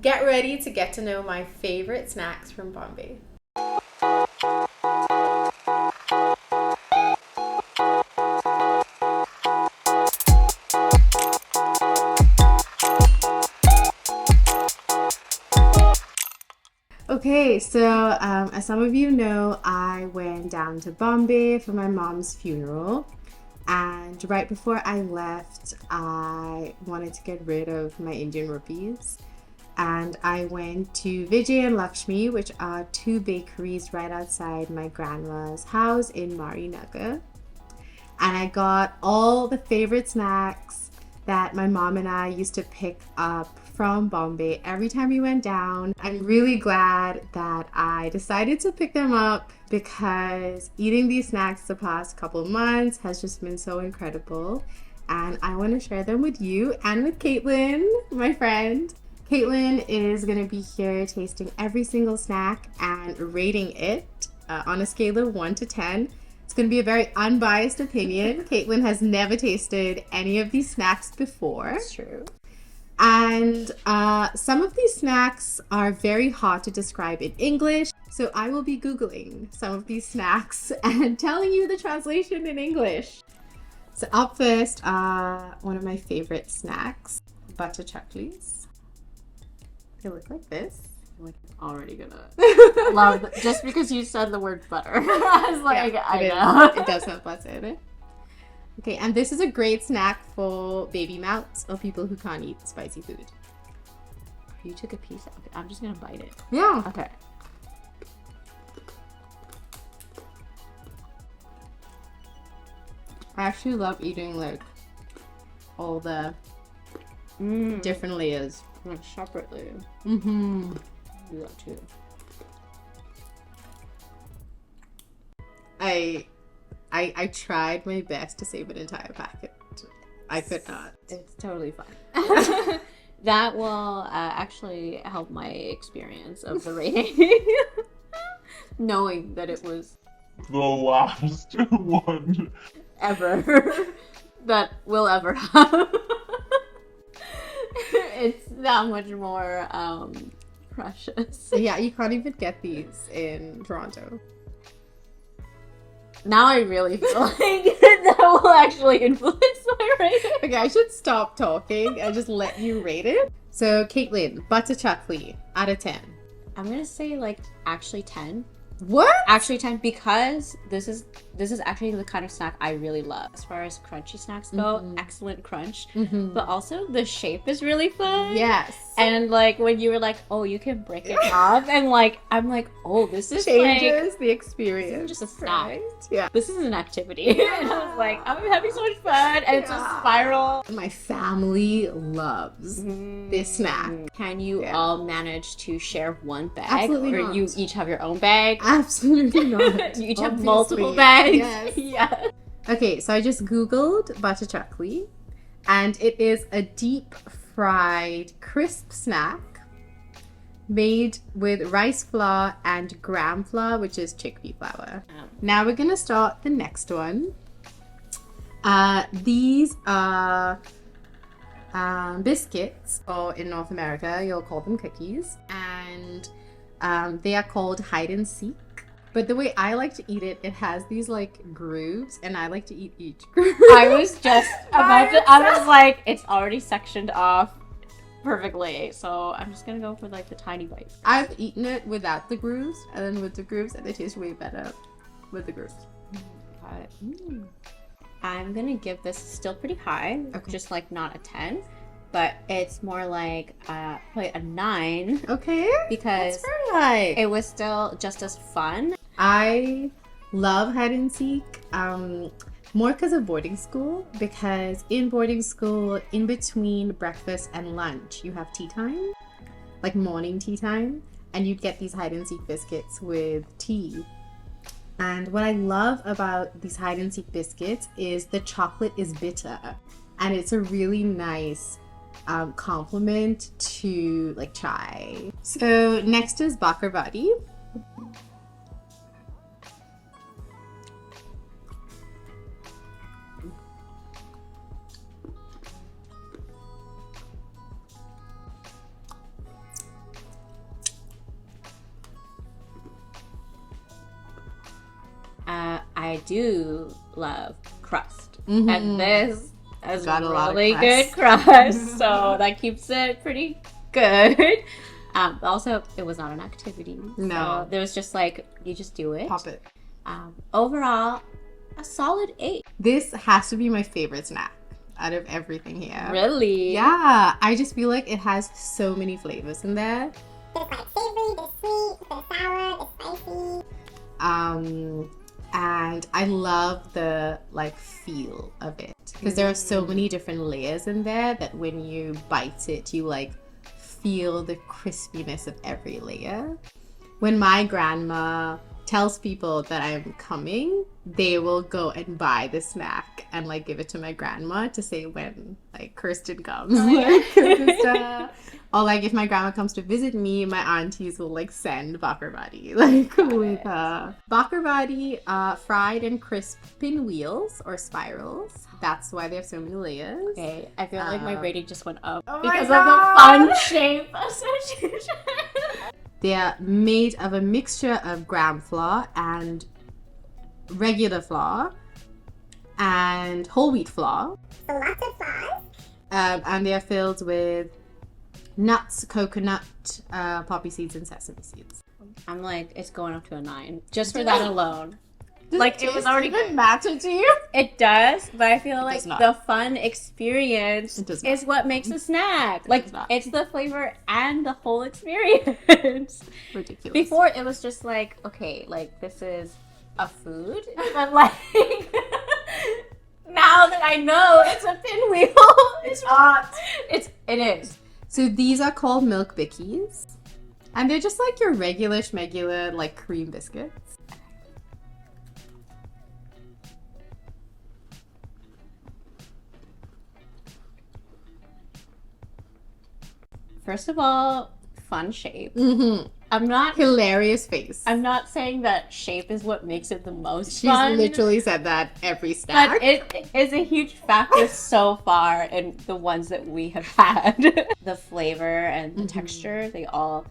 Get ready to get to know my favorite snacks from Bombay. Okay, so as some of you know, I went down to Bombay for my mom's funeral. And right before I left, I wanted to get rid of my Indian rupees. And I went to Vijay and Lakshmi, which are two bakeries right outside my grandma's house in Marinagar. And I got all the favorite snacks that my mom and I used to pick up from Bombay every time we went down. I'm really glad that I decided to pick them up because eating these snacks the past couple of months has just been so incredible. And I want to share them with you and with Kaitlyn, my friend. Kaitlyn is going to be here tasting every single snack and rating it on a scale of 1 to 10. It's going to be a very unbiased opinion. Kaitlyn has never tasted any of these snacks before. It's true. And some of these snacks are very hard to describe in English. So I will be Googling some of these snacks and telling you the translation in English. So up first, one of my favorite snacks, butter chaklis. They look like this. Like, I'm already gonna love it. Just because you said the word butter. I was like, yeah, I know. It does have butter in it. Okay, and this is a great snack for baby mouths or people who can't eat spicy food. You took a piece. Okay, I'm just gonna bite it. Yeah. Okay. I actually love eating like all the different layers. Like separately. Mm-hmm. Do that too. I tried my best to save an entire packet. I could not. It's totally fine. That will actually help my experience of the rating. Knowing that it was the last one ever that we'll ever have. It's that much more precious. Yeah, you can't even get these in Toronto. Now I really feel like that will actually influence my rating. Okay, I should stop talking and just let you rate it. So, Kaitlyn, butter chakli out of 10. I'm gonna say like actually 10. What? Actually 10 because this is actually the kind of snack I really love. As far as crunchy snacks go, excellent crunch. But also the shape is really fun. Yes. And like when you were like, oh, you can break it off, and like I'm like, oh, this is changes like, the experience. this isn't just a snack. Right? Yeah. This is an activity. And I was like, I'm having so much fun, and it's a spiral. My family loves this snack. Can you all manage to share one bag? Absolutely or not. you each have your own bag? Absolutely not. You each have Obviously. multiple bags? Yes. Yeah. Okay, so I just Googled butter chakli, and it is a deep fried crisp snack made with rice flour and gram flour, which is chickpea flour. Now we're gonna start the next one. These are biscuits, or in North America you'll call them cookies, and they are called hide and seek. But the way I like to eat it, it has these like grooves, and I like to eat each groove. I was just about to, I was like, it's already sectioned off perfectly, so I'm just gonna go for like the tiny bites. I've eaten it without the grooves, and then with the grooves, and it tastes way better with the grooves. I'm gonna give this still pretty high, just like not a 10, but it's more like probably a 9. Okay, because that's very high. It was still just as fun. I love hide and seek, more because of boarding school, because in boarding school, in between breakfast and lunch, you have tea time, like morning tea time, and you'd get these hide and seek biscuits with tea. And what I love about these hide and seek biscuits is the chocolate is bitter, and it's a really nice complement to like chai. So next is bhakarvadi. do love crust. Mm-hmm. And this has Got a lot of really good crust. crust. So that keeps it pretty good. Also, it was not an activity. No. So there was just like, you just do it. Pop it. Overall, a solid 8. This has to be my favorite snack out of everything here. Really? Yeah, I just feel like it has so many flavors in there. There's like savory, there's sweet, there's sour, there's spicy. And I love the like feel of it because there are so many different layers in there that when you bite it, you like feel the crispiness of every layer. When my grandma tells people that I'm coming, they will go and buy the snack and like give it to my grandma to say when like Kirsten comes. Or like if my grandma comes to visit me, my aunties will like send bhakarvadi like with bhakarvadi fried and crisp pinwheels or spirals. That's why they have so many layers. Okay, I feel like my rating just went up Oh because my of the God. fun shape association. They're made of a mixture of gram flour and regular flour and whole wheat flour. So lots of flours. And they are filled with nuts, coconut, poppy seeds, and sesame seeds. I'm like, it's going up to a 9 just for that alone. Like, it was taste already even good. matter to you? It does, but I feel like does not. the fun experience It does not. is what makes a snack. Like, does not. it's the flavor and the whole experience. Ridiculous. Before, it was just like, okay, like, this is a food, but like, now that I know it's a pinwheel, it's not. It is. So these are called milk bikis. And they're just like your regular schmegular like cream biscuits. First of all, fun shape. Mm-hmm. I'm not Hilarious face. I'm not saying that shape is what makes it the most She's fun. literally said that every snack. But it is a huge factor so far in the ones that we have had. The flavor and the texture, they all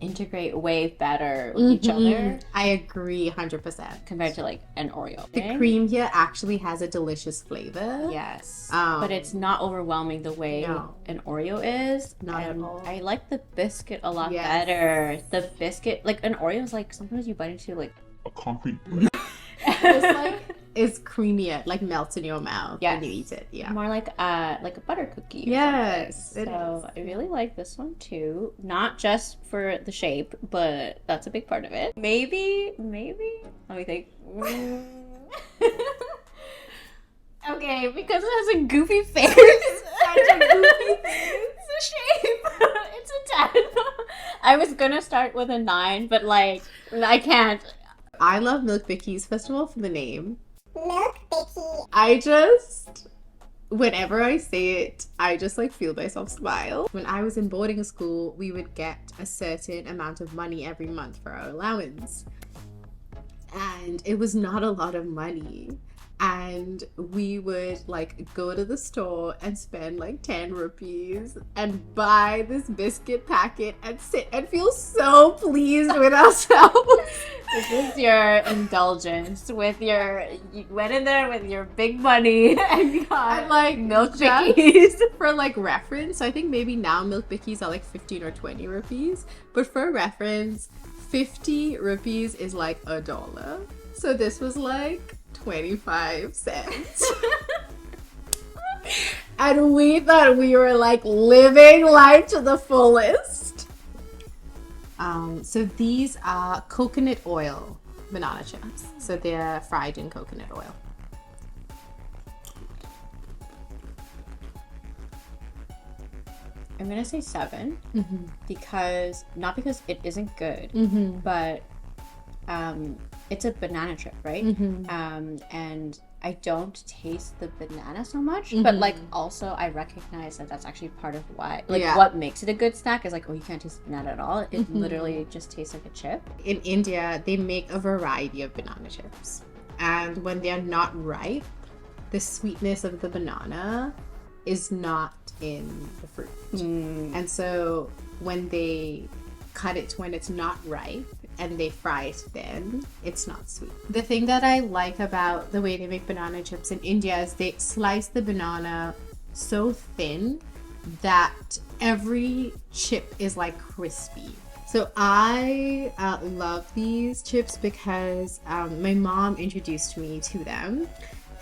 integrate way better with each other I agree 100%. compared to like an Oreo. The cream here actually has a delicious flavor. Yes. Um, but it's not overwhelming the way No. an Oreo is. Not at And all. I like the biscuit a lot Yes. better. The biscuit, like an Oreo is like sometimes you bite into like A concrete. It's like it's creamier, like melts in your mouth Yes. when you eat it. Yeah. more like a butter cookie. Or Yes, something. it So I really like this one too. Not just for the shape, but that's a big part of it. Maybe. Let me think. Okay, because it has a goofy face. Such a goofy face. It's a shape. It's a 10. I was gonna start with a 9, but like I can't. I love milk bikis, first of all, for the name. Milk biki. I just, whenever I say it, I just like feel myself smile. When I was in boarding school, we would get a certain amount of money every month for our allowance. And it was not a lot of money. And we would like go to the store and spend like 10 rupees and buy this biscuit packet and sit and feel so pleased with ourselves. This is your indulgence with you went in there with your big money and you got And like milk just bikis. for like reference, I think maybe now milk bikis are like 15 or 20 rupees, but for reference, 50 rupees is like $1. So this was like 25 cents. And we thought we were like living life to the fullest. So these are coconut oil banana chips. So they're fried in coconut oil. I'm gonna say 7 because not because it isn't good, but it's a banana chip, right? And I don't taste the banana so much, but like also I recognize that that's actually part of why, like what makes it a good snack is like, oh, you can't taste the banana at all. It literally just tastes like a chip. In India, they make a variety of banana chips. And when they're not ripe, the sweetness of the banana is not in the fruit. And so when they cut it when it's not ripe, and they fry it thin, it's not sweet. The thing that I like about the way they make banana chips in India is they slice the banana so thin that every chip is like crispy. So I love these chips because my mom introduced me to them,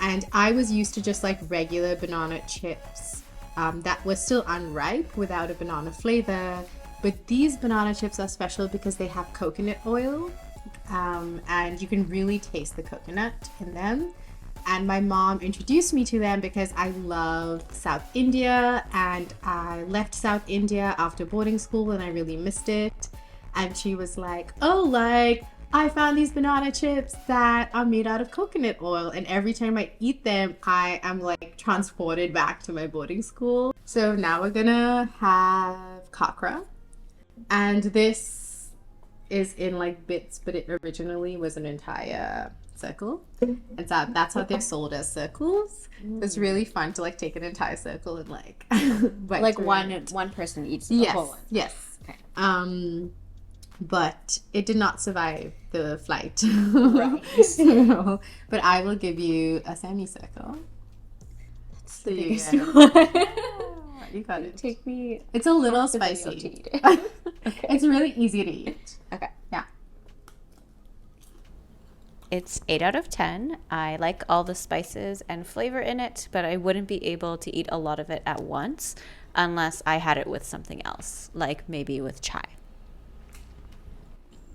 and I was used to just like regular banana chips that was still unripe without a banana flavor. But these banana chips are special because they have coconut oil, and you can really taste the coconut in them. And my mom introduced me to them because I loved South India, and I left South India after boarding school and I really missed it. And she was like, oh, like, I found these banana chips that are made out of coconut oil. And every time I eat them, I am like transported back to my boarding school. So now we're gonna have khakhra. And this is in like bits, but it originally was an entire circle. And so that's what they're sold as, circles. It's really fun to like take an entire circle and like bite Like through it. one person eats the whole one. Yes. Okay. But it did not survive the flight. Right. So, but I will give you a semicircle. It's the So you biggest get- one. You got it. Take me It's a little half the video spicy. to eat it. Okay. It's really easy to eat. Okay. Yeah. It's 8 out of 10. I like all the spices and flavor in it, but I wouldn't be able to eat a lot of it at once unless I had it with something else, like maybe with chai.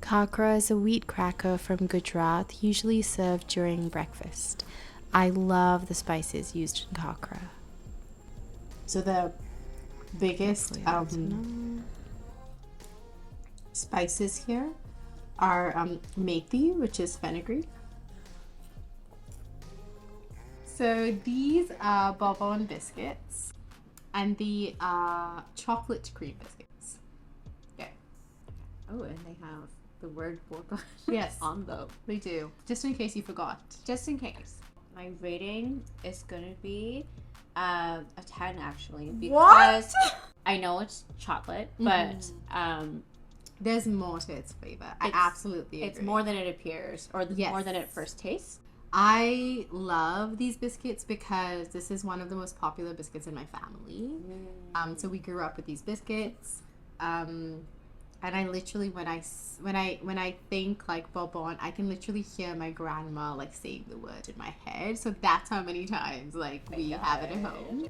Khakhra is a wheat cracker from Gujarat, usually served during breakfast. I love the spices used in khakhra. So the biggest spices here are methi, which is fenugreek. So these are bourbon biscuits, and the chocolate cream biscuits. Okay. Oh, and they have the word bourbon Yes. on them. They do. Just in case you forgot. Just in case. My rating is gonna be a 10 actually, because I know it's chocolate, but There's more to its flavor. I It's- absolutely agree. it's more than it appears, or Yes. more than it first tastes. I love these biscuits because this is one of the most popular biscuits in my family. So we grew up with these biscuits. And I literally, when I think like bourbon, I can literally hear my grandma like saying the word in my head. So that's how many times like we have it at home.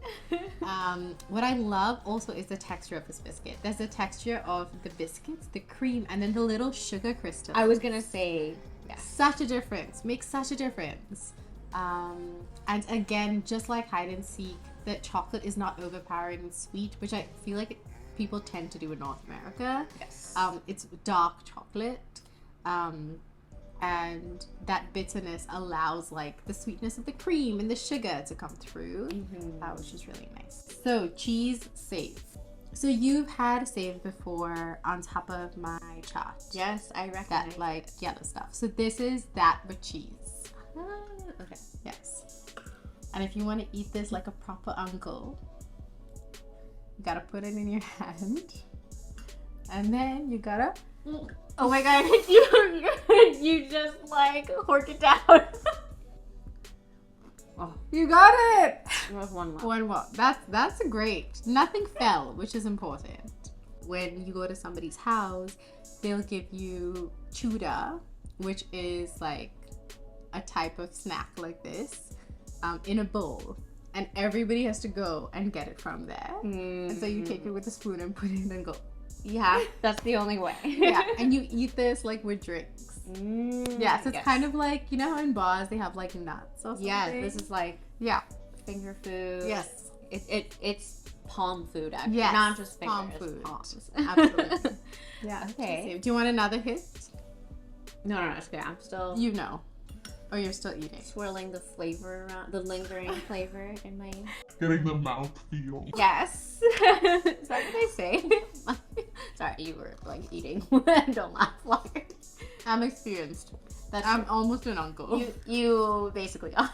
What I love also is the texture of this biscuit. There's the texture of the biscuits, the cream, and then the little sugar crystals. I was gonna say, Such a difference. Makes such a difference. And again, just like hide and seek, the chocolate is not overpowering and sweet, which I feel like people tend to do in North America. yes. It's dark chocolate, and that bitterness allows like the sweetness of the cream and the sugar to come through, which is really nice. So cheese save. So you've had save before on top of my chart. Yes, I recognize That like yellow stuff. So this is that with cheese. Okay. Yes. And if you want to eat this like a proper uncle, you gotta put it in your hand, and then you gotta. Oh my god, you just like hork it down. Oh, You got it. with one left. One more. That's great. Nothing fell, which is important. When you go to somebody's house, they'll give you chuda, which is like a type of snack like this, in a bowl. And everybody has to go and get it from there. And so you take it with a spoon and put it in and go. Yeah, that's the only way. Yeah, and you eat this like with drinks. Yeah, so it's kind of like, you know how in bars they have like nuts or something? Yeah, this is like Yeah. finger food. Yes. It's palm food actually. Yes. Not just fingers. Palm food. Palms. Absolutely. Yeah. Okay. Do you want another hit? No, it's okay. I'm still You know. Or you're still eating. swirling the flavor around, the lingering flavor in my. Getting the mouth feel. Yes. Is that what they say? Sorry, you were like eating. Don't laugh, Walker. I'm experienced. I'm almost an uncle. You basically are.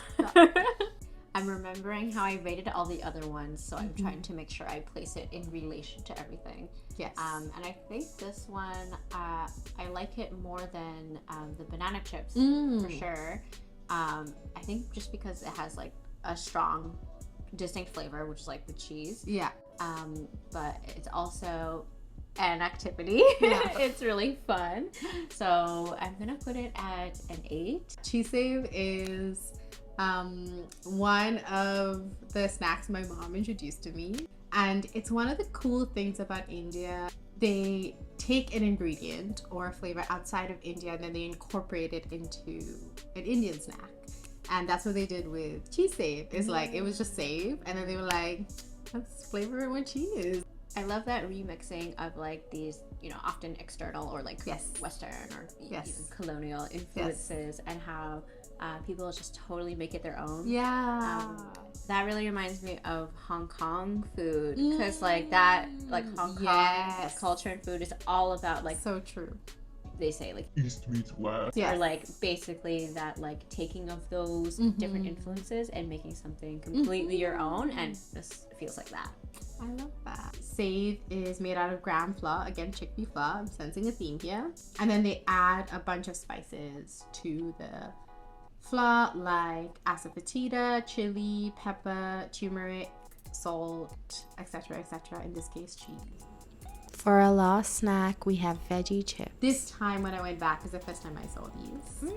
I'm remembering how I rated all the other ones, so I'm trying to make sure I place it in relation to everything. Yes. And I think this one, I like it more than the banana chips for sure. I think just because it has like a strong, distinct flavor, which is like the cheese. Yeah. But it's also an activity. Yeah. It's really fun. So I'm gonna put it at an 8. Cheese save is one of the snacks my mom introduced to me, and it's one of the cool things about India. They take an ingredient or a flavor outside of India and then they incorporate it into an Indian snack, and that's what they did with cheese save. It's like it was just save, and then they were like, let's flavor it with cheese. I love that remixing of like these, you know, often external or like Western or even colonial influences, and how people just totally make it their own. Yeah. That really reminds me of Hong Kong food, because like that, like Hong Kong culture and food is all about like, so true. They say like East meets West. or like basically that like taking of those different influences and making something completely your own, and this feels like that. I love that. Save is made out of gram flour, again chickpea flour. I'm sensing a theme here. And then they add a bunch of spices to the flour, like asafoetida, chili, pepper, turmeric, salt, etc., etc. In this case, cheese. For our last snack, we have veggie chips. This time when I went back is the first time I saw these.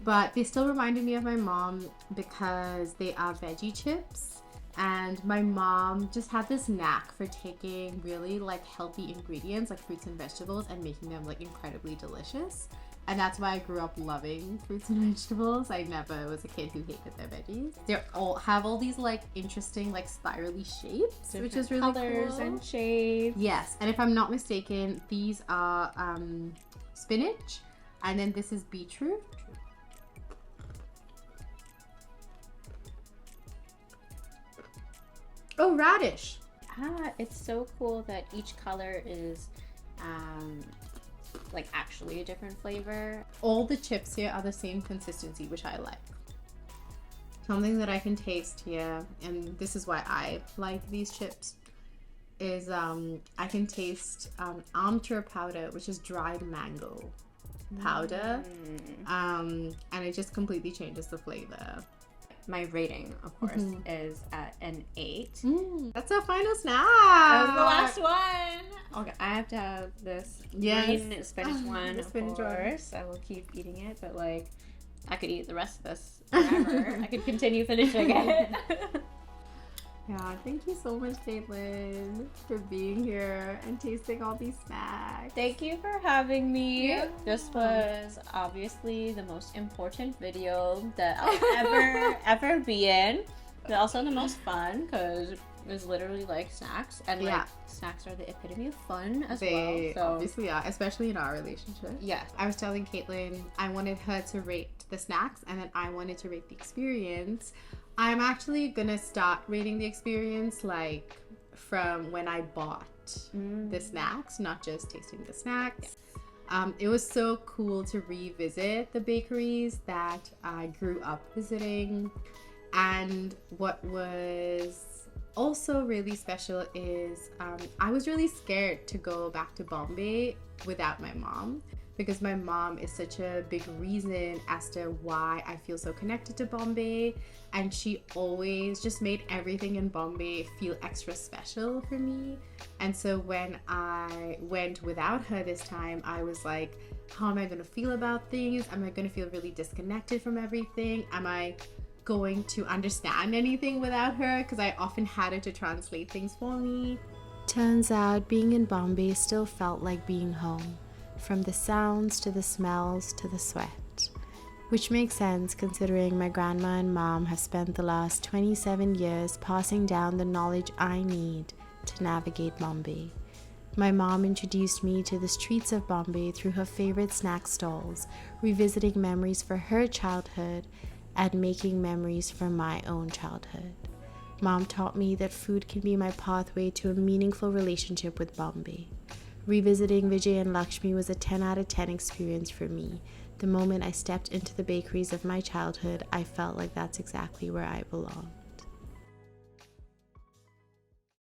But they still reminded me of my mom because they are veggie chips. And my mom just had this knack for taking really like healthy ingredients like fruits and vegetables and making them like incredibly delicious. And that's why I grew up loving fruits and vegetables. I never was a kid who hated their veggies. They all have all these like interesting like spirally shapes, which is really colors cool. and shapes. Yes, and if I'm not mistaken, these are spinach, and then this is beetroot. Oh, radish. It's so cool that each color is like actually a different flavor. All the chips here are the same consistency, which I like. Something that I can taste here, and this is why I like these chips, is I can taste amchur powder, which is dried mango powder, and it just completely changes the flavor. My rating, of course, is at an 8. That's our final snack. That was the last one. Okay, I have to have this green spinach one, of course. I will keep eating it, but like, I could eat the rest of this forever. I could continue finishing it. Yeah, thank you so much, Kaitlyn, for being here and tasting all these snacks. Thank you for having me. This was obviously the most important video that I'll ever be in, but also the most fun because it was literally like snacks, and like snacks are the epitome of fun as They well. So obviously are, especially in our relationship. yeah, I was telling Kaitlyn I wanted her to rate the snacks and then I wanted to rate the experience. I'm actually gonna start rating the experience like from when I bought the snacks, not just tasting the snacks. It was so cool to revisit the bakeries that I grew up visiting, and what was also really special is I was really scared to go back to Bombay without my mom, because my mom is such a big reason as to why I feel so connected to Bombay, and she always just made everything in Bombay feel extra special for me. And so when I went without her this time, I was like, how am I gonna feel about things? Am I gonna feel really disconnected from everything? Am I going to understand anything without her? Because I often had her to translate things for me. Turns out being in Bombay still felt like being home, from the sounds to the smells to the sweat. Which makes sense considering my grandma and mom have spent the last 27 years passing down the knowledge I need to navigate Bombay. My mom introduced me to the streets of Bombay through her favorite snack stalls, revisiting memories for her childhood and making memories for my own childhood. Mom taught me that food can be my pathway to a meaningful relationship with Bombay. Revisiting Vijay and Lakshmi was a 10 out of 10 experience for me. The moment I stepped into the bakeries of my childhood, I felt like that's exactly where I belong.